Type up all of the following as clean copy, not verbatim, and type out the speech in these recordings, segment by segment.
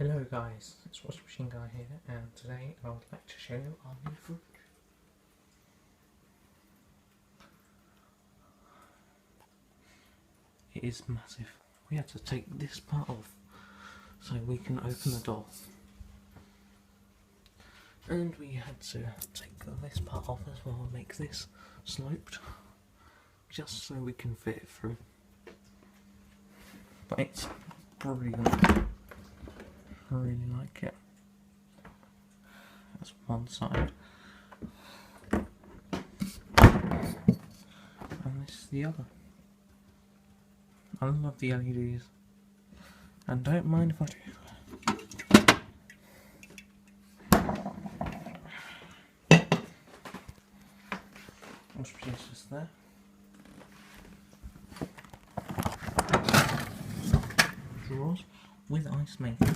Hello guys, it's Washing Machine Guy here, and today I would like to show you our new fridge. It is massive. We had to take this part off so we can open the door. And we had to take this part off as well and make this sloped, just so we can fit it through. But it's brilliant. I really like it. That's one side. And this is the other. I love the LEDs. And don't mind if I do. Let's place this there. Drawers with ice maker.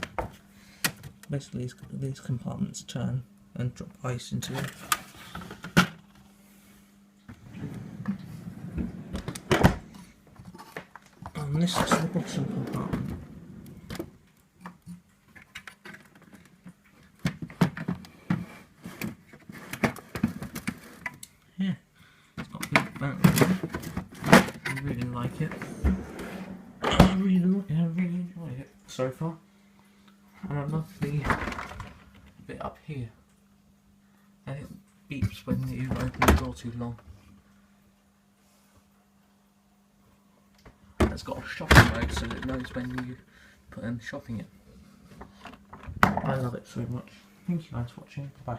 Basically, these compartments turn and drop ice into it. And this is the bottom compartment. Yeah, it's got a big battery. I really like it. I really enjoy it so far. And I love the bit up here. And it beeps when you open the door too long. It's got a shopping mode so that it knows when you put in shopping in. I love it so much. Thank you guys for watching. Bye.